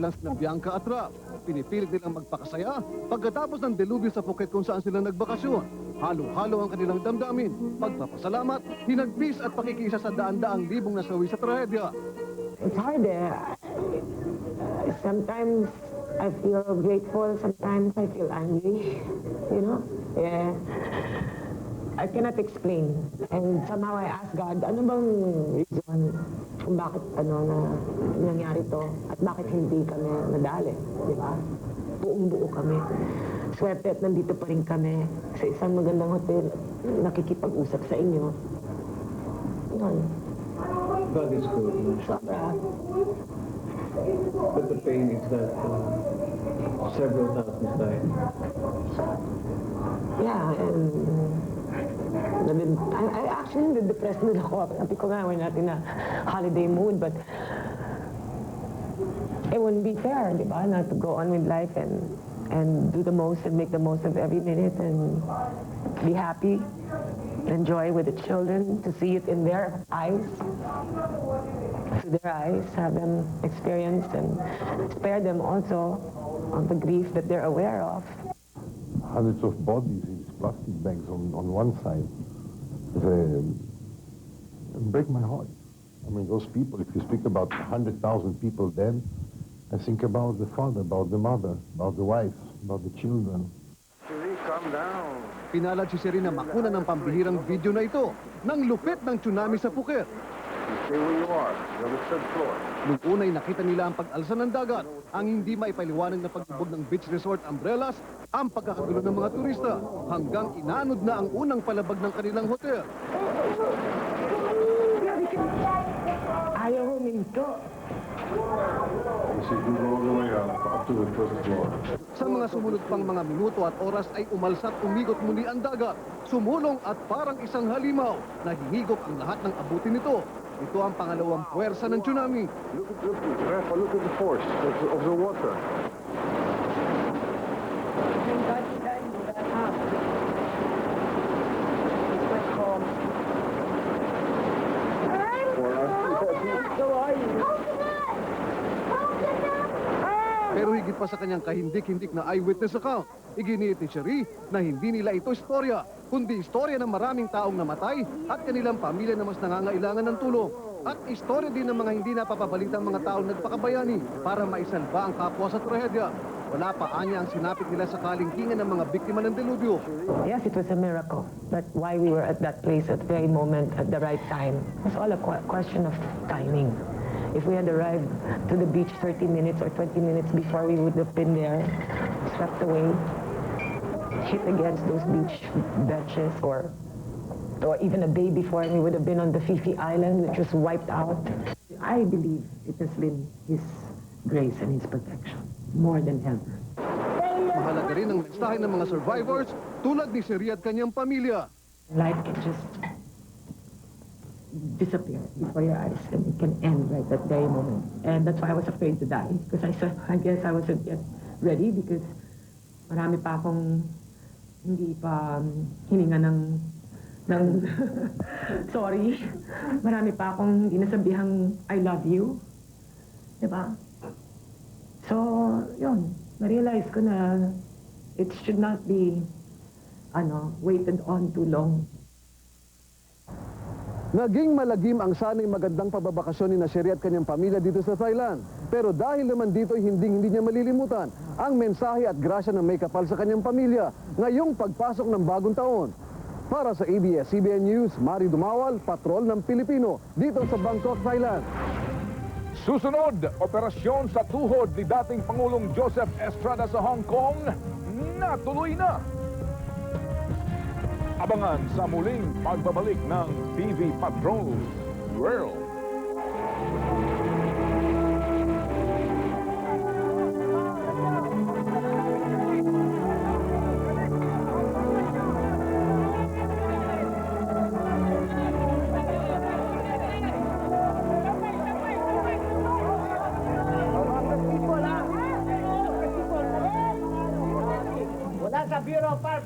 na Bianca at Ralph. Pinipilit nilang magpakasaya pagkatapos ng delubyo sa Phuket kung saan sila nagbakasyon. Halo-halo ang kanilang damdamin, pagpapasalamat, hinagpis at pakikisa sa daan-daang libong nasawi sa trahedya. It's hard eh. Sometimes I feel grateful, sometimes I feel angry, you know? Yeah. I cannot explain. And somehow I ask God, ano bang reason kung bakit na nangyari to at bakit hindi kami nadali, di ba? Buong-buo kami. Swerte at nandito pa rin kami sa isang magandang hotel, nakikipag-usap sa inyo. Yun. God is good. Sobra. But the pain is that several thousands died. Yeah, and I actually depressed din ako. Sabi ko nga, we're not in a holiday mood, but it wouldn't be fair, di ba? Not to go on with life and do the most and make the most of every minute and be happy, enjoy with the children, to see it in their eyes, have them experience and spare them also of the grief that they're aware of. Hundreds of bodies in these plastic bags on one side. They break my heart. I mean, those people, if you speak about 100,000 people then, I think about the father, about the mother, about the wife, about the children. Siri, calm down. Pinalad si Siri na makuna ng pambihirang video na ito ng lupit ng tsunami sa Phuket. Stay where you are. You're on the third floor. Noong una'y nakita nila ang pag-alsa ng dagat, ang hindi maipaliwanag na pagbubog ng beach resort umbrellas, ang pagkakagulo ng mga turista, hanggang inanod na ang unang palabag ng kanilang hotel. Ayaw huminto. You see, you go all the way up to the first floor. Sa mga sumunod pang mga minuto at oras ay umalsat umikot muli ang dagat, sumulong at parang isang halimaw na hinigop ang lahat ng abutin nito. Ito ang pangalawang puwersa ng tsunami. Look at the force of the water. Thank God he died in that house. He's quite calm. So are you? Pero higit pa sa kanyang kahindik-hindik na eyewitness account, iginiit ni Cherie na hindi nila ito istorya, kundi istorya ng maraming taong namatay at kanilang pamilya na mas nangangailangan ng tulong. At istorya din ng mga hindi napapabalitang mga taong nagpakabayani para maisalba ang kapwa sa trahedya. Wala pa anya ang sinapit nila sa kalingkingan ng mga biktima ng delubyo. Yes, it was a miracle. That's why we were at that place at the very moment, at the right time. It's all a question of timing. If we had arrived to the beach 30 minutes or 20 minutes before, we would have been there, swept away, hit against those beach benches, or even a day before, and we would have been on the Fifi Island, which was wiped out. I believe it has been His grace and His protection, more than ever. Mahalaga rin ang mensahe ng mga survivors tulad ni Cherie at kanyang pamilya. Life can just disappear before your eyes, and it can end right that very moment. And that's why I was afraid to die, because I guess I wasn't yet ready, because marami pa akong hindi pa hininga ng sorry. Marami pa akong hindi nasabihang I love you. Diba? So, yun. Na-realize ko na it should not be waited on too long. Naging malagim ang sanay magandang pababakasyon ni Cherie at kanyang pamilya dito sa Thailand. Pero dahil naman dito hindi niya malilimutan ang mensahe at grasya ng may kapal sa kanyang pamilya ngayong pagpasok ng bagong taon. Para sa ABS-CBN News, Mari Dumawal, Patrol ng Pilipino, dito sa Bangkok, Thailand. Susunod, operasyon sa tuhod ni dating Pangulong Joseph Estrada sa Hong Kong, natuloy na. Abangan sa muling pagbabalik ng TV Patrol World. Wala sa Bureau of Fire